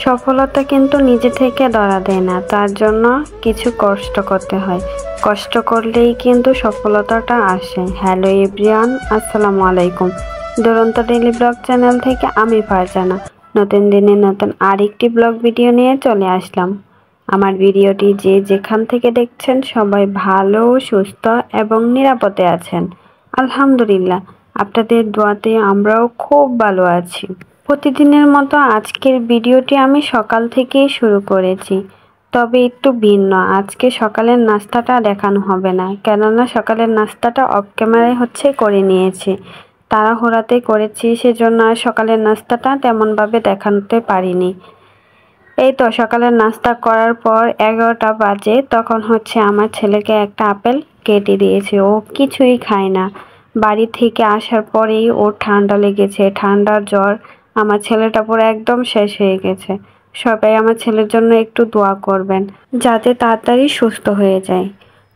সফলতা কিন্তু নিজে থেকে ধরা দেয় না, তার জন্য কিছু কষ্ট করতে হয়। কষ্ট করলেই কিন্তু সফলতাটা আসে। হ্যালো এভরিওয়ান, আসসালামু আলাইকুম। দুরন্ত ডেইলি ব্লগ চ্যানেল থেকে আমি ফারজানা নতুন দিনে নতুন আরেকটি ব্লগ ভিডিও নিয়ে চলে আসলাম। আমার ভিডিওটি যে যেখান থেকে দেখছেন সবাই ভালো, সুস্থ এবং নিরাপদে আছেন। আলহামদুলিল্লাহ, আপনাদের দোয়াতে আমরাও খুব ভালো আছি। প্রতিদিনের মতো আজকের ভিডিওটি আমি সকাল থেকেই শুরু করেছি, তবে একটু ভিন্ন। আজকে সকালের নাস্তাটা দেখানো হবে না, কেননা সকালের নাস্তাটা অফ ক্যামেরায় করে নিয়েছি। তাড়াহুড়াতে করেছি, সেজন্য আর সকালের নাস্তাটা তেমনভাবে দেখাতে পারিনি। এই তো সকালের নাস্তা করার পর 11টা বাজে, তখন আমার ছেলেকে একটা আপেল কেটে দিয়েছি। ও কিছুই খায় না। বাড়ি থেকে আসার পরেই ওর ঠান্ডা লেগেছে, ঠান্ডার জ্বর। আমার ছেলেটা পুরো একদম শেষ হয়ে গেছে। সবাই আমার ছেলের জন্য একটু দোয়া করবেন, যাতে তাড়াতাড়ি সুস্থ হয়ে যায়।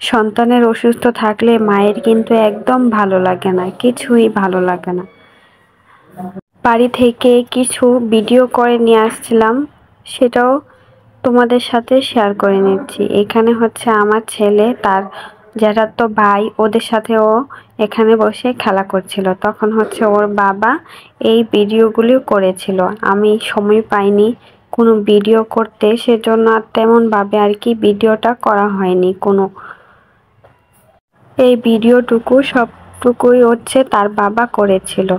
সন্তানের অসুস্থ থাকলে মায়ের কিন্তু একদম ভালো লাগে না, কিছুই ভালো লাগে না। বাড়ি থেকে কিছু ভিডিও করে নিয়ে আসছিলাম, সেটাও তোমাদের সাথে শেয়ার করে নিচ্ছি। এখানে আমার ছেলে, তার জ্যাঠাতো ভাই, ওদের সাথেও এখানে বসে খেলা করছিল। তখন ওর বাবা এই ভিডিওগুলিও করেছিল। আমি সময় পাইনি কোনো ভিডিও করতে, সেজন্য আর তেমনভাবে আর কি ভিডিওটা করা হয়নি কোনো। এই ভিডিওটুকু সবটুকুই তার বাবা করেছিল,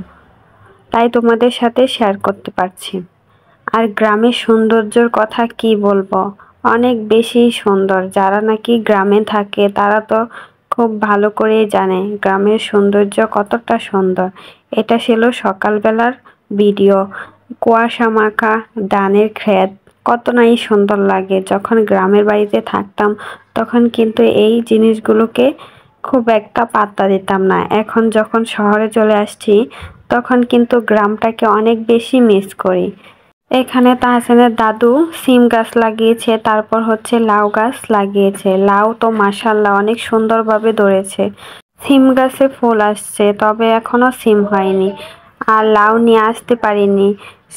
তাই তোমাদের সাথে শেয়ার করতে পারছি। আর গ্রামের সৌন্দর্যের কথা কি বলবো, অনেক বেশি সুন্দর। যারা নাকি গ্রামে থাকে তারা তো খুব ভালো করেই জানে গ্রামের সৌন্দর্য কতটা সুন্দর। এটা ছিল সকালবেলার ভিডিও। কুয়াশা মাখা ধানের ক্ষেত কত নাই সুন্দর লাগে। যখন গ্রামের বাড়িতে থাকতাম তখন কিন্তু এই জিনিসগুলোকে খুব একটা পাত্তা দিতাম না। এখন যখন শহরে চলে আসছি তখন কিন্তু গ্রামটাকে অনেক বেশি মিস করি। এখানে তাহসানের দাদু সিম গাছ লাগিয়েছে, তারপর লাউ গাছ লাগিয়েছে। লাউ তো মাশাআল্লাহ অনেক সুন্দরভাবে ধরেছে। সিম গাছে ফুল আসছে, তবে এখনো সিম হয়নি। আর লাউ নিয়ে আসতে পারিনি।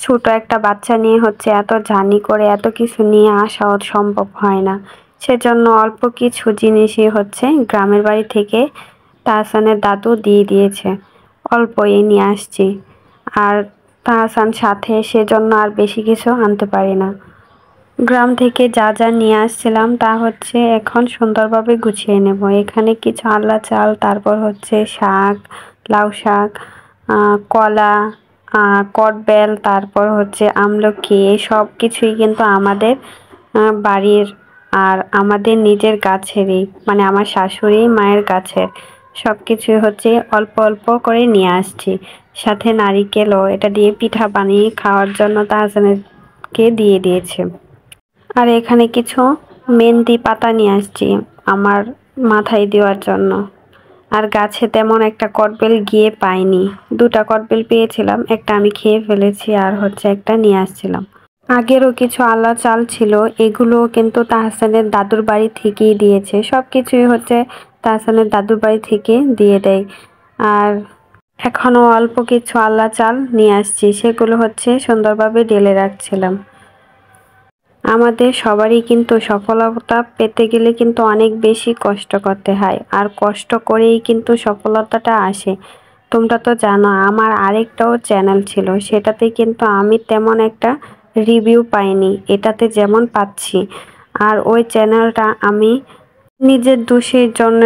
ছোট একটা বাচ্চা নিয়ে এত জার্নি করে এত কিছু নিয়ে আসাও সম্ভব হয় না। সেজন্য অল্প কিছু জিনিসই গ্রামের বাড়ি থেকে তাহসানের দাদু দিয়ে দিয়েছে, অল্পই নিয়ে আসছি। আর তাহসান সাথে, সেজন্য আর বেশি কিছু আনতে পারি না। গ্রাম থেকে যা যা নিয়ে আসছিলাম তা এখন সুন্দরভাবে গুছিয়ে নেব। এখানে কিছু আল্লা চাল, তারপর শাক, লাউ শাক, কলা, কটবেল, তারপর আমলকি। সব কিছুই কিন্তু আমাদের বাড়ির আর আমাদের নিজের গাছেরই, মানে আমার শাশুড়ি মায়ের গাছের। সব কিছুই অল্প অল্প করে নিয়ে আসছি। সাথে নারিকেলও, এটা দিয়ে পিঠা বানিয়ে খাওয়ার জন্য তাহসানকে দিয়ে দিয়েছে। আর এখানে কিছু মেহেন্দি পাতা নিয়ে আসছি আমার মাথায় দেওয়ার জন্য। আর গাছে তেমন একটা কটবেল গিয়ে পাইনি, 2টা কটবেল পেয়েছিলাম, একটা আমি খেয়ে ফেলেছি আর একটা নিয়ে আসছিলাম। আগেরও কিছু আল্লা চাল ছিল, এগুলো কিন্তু তাহসানের দাদুর বাড়ি থেকেই দিয়েছে। সব কিছুই তাহসানের দাদুর বাড়ি থেকে দিয়ে দেয়। আর এখনো অল্প কিছু আল্লা চাল নিয়ে আসছি, সেগুলো সুন্দরভাবে ঢেলে রাখছিলাম। আমাদের সবারই কিন্তু সফলতা পেতে গেলে কিন্তু অনেক বেশি কষ্ট করতে হয়, আর কষ্ট করেই কিন্তু সফলতাটা আসে। তোমরা তো জানো আমার আরেকটাও চ্যানেল ছিল, সেটাতে কিন্তু আমি তেমন একটা রিভিউ পাইনি, এটাতে যেমন পাচ্ছি। আর ওই চ্যানেলটা আমি নিজের দোষের জন্য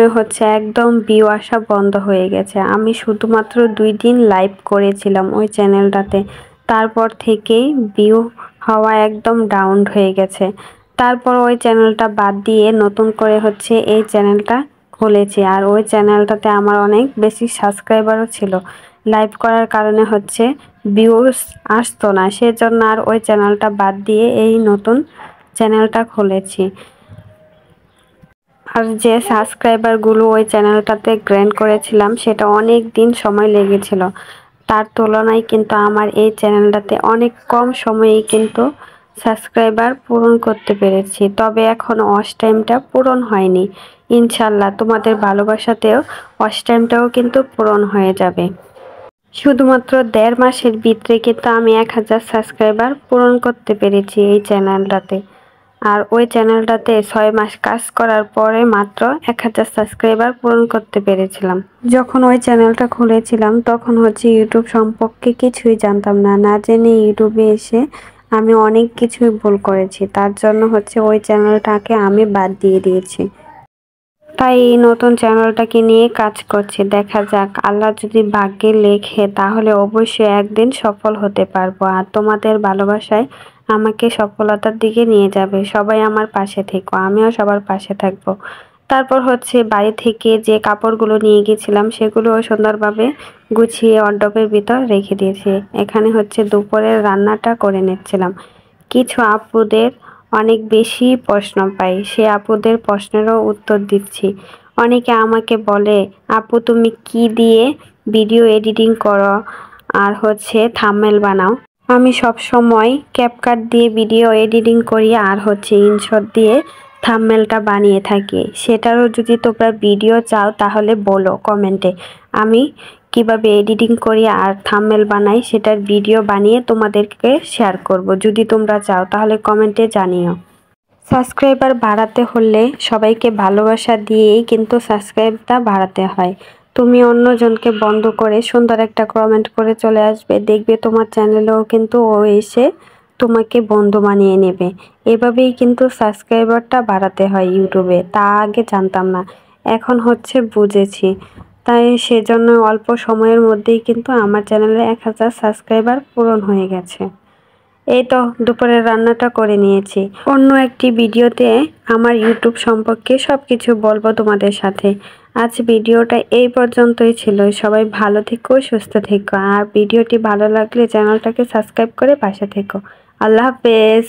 একদম ভিউ আসা বন্ধ হয়ে গেছে। আমি শুধুমাত্র 2 দিন লাইভ করেছিলাম ওই চ্যানেলটাতে, তারপর থেকেই ভিউ হওয়া একদম ডাউন হয়ে গেছে। তারপর ওই চ্যানেলটা বাদ দিয়ে নতুন করে এই চ্যানেলটা খুলেছি। আর ওই চ্যানেলটাতে আমার অনেক বেশি সাবস্ক্রাইবারও ছিল। লাইভ করার কারণে ভিউজ আসতো না, সেজন্য আর ওই চ্যানেলটা বাদ দিয়ে এই নতুন চ্যানেলটা খুলেছি। আর যে সাবস্ক্রাইবারগুলো ওই চ্যানেলটাতে গ্রেন করেছিলাম সেটা অনেক দিন সময় লেগেছিল। তার তুলনায় কিন্তু আমার এই চ্যানেলটাতে অনেক কম সময়েই কিন্তু সাবস্ক্রাইবার পূরণ করতে পেরেছি, তবে এখনো ওয়াচ টাইমটা পূরণ হয়নি। ইনশাল্লাহ তোমাদের ভালোবাসাতেও ওয়াচ টাইমটাও কিন্তু পূরণ হয়ে যাবে। শুধুমাত্র 1.5 মাসের ভিতরে কিন্তু আমি 1000 সাবস্ক্রাইবার পূরণ করতে পেরেছি এই চ্যানেলটাতে। আর ওই চ্যানেলটাতে 6 মাস কাজ করার পরে মাত্র 1000 সাবস্ক্রাইবার পূরণ করতে পেরেছিলাম। যখন ওই চ্যানেলটা খুলেছিলাম তখন হচ্ছে ইউটিউব সম্পর্কে কিছুই জানতাম না, না জেনে ইউটিউবে এসে আমি অনেক কিছুই ভুল করেছি। তার জন্য হচ্ছে ওই চ্যানেলটাকে আমি বাদ দিয়ে দিয়েছি। তাই এই নতুন চ্যানেলটাকে নিয়ে কাজ করছি। দেখা যাক, আল্লাহ যদি ভাগ্যে লেখে তাহলে অবশ্যই একদিন সফল হতে পারবো। আর তোমাদের ভালোবাসায় আমাকে সফলতার দিকে নিয়ে যাবে। সবাই আমার পাশে থেকো, আমিও সবার পাশে থাকবো। তারপর হচ্ছে বাড়ি থেকে যে কাপড়গুলো নিয়ে গেছিলাম সেগুলোও সুন্দরভাবে গুছিয়ে ওয়ারড্রবের ভিতর রেখে দিয়েছি। এখানে হচ্ছে দুপুরের রান্নাটা করে নিচ্ছিলাম। কিছু আপুদের অনেক বেশি প্রশ্ন পাই, সে আপুদের প্রশ্নেরও উত্তর দিচ্ছি। অনেকে আমাকে বলে, আপু তুমি কি দিয়ে ভিডিও এডিটিং করো আর হচ্ছে থাম্বনেল বানাও? আমি সব সময় ক্যাপকাট দিয়ে ভিডিও এডিটিং করি আর হচ্ছে ইনশট দিয়ে থাম্বনেলটা বানিয়ে থাকি। সেটারও যদি তোমরা ভিডিও চাও তাহলে বলো কমেন্টে, আমি কিভাবে এডিটিং করি আর থাম্বনেল বানাই সেটার ভিডিও বানিয়ে তোমাদেরকে শেয়ার করব। যদি তোমরা চাও তাহলে কমেন্টে জানিও। সাবস্ক্রাইবার বাড়াতে হলে সবাইকে ভালোবাসা দিয়েই কিন্তু সাবস্ক্রাইবটা বাড়াতে হয়। তুমি অন্যজনকে বন্ধ করে সুন্দর একটা কমেন্ট করে চলে আসবে, দেখবে তোমার চ্যানেলেও কিন্তু ও এসে তোমাকে বন্ধু বানিয়ে নেবে। এভাবেই কিন্তু সাবস্ক্রাইবারটা বাড়াতে হয় ইউটিউবে। তা আগে জানতাম না, এখন হচ্ছে বুঝেছি। তাই সেজন্য অল্প সময়ের মধ্যেই কিন্তু আমার চ্যানেলে 1000 সাবস্ক্রাইবার পূরণ হয়ে গেছে। এই তো দুপুরের রান্নাটা করে নিয়েছি। অন্য একটি ভিডিওতে আমার ইউটিউব সম্পর্কে সব কিছু বলবো তোমাদের সাথে। আজ ভিডিওটা এই পর্যন্তই ছিল। সবাই ভালো থেকো, সুস্থ থেকো। আর ভিডিওটি ভালো লাগলে চ্যানেলটাকে সাবস্ক্রাইব করে পাশে থেকো। আল্লাহ হাফেজ।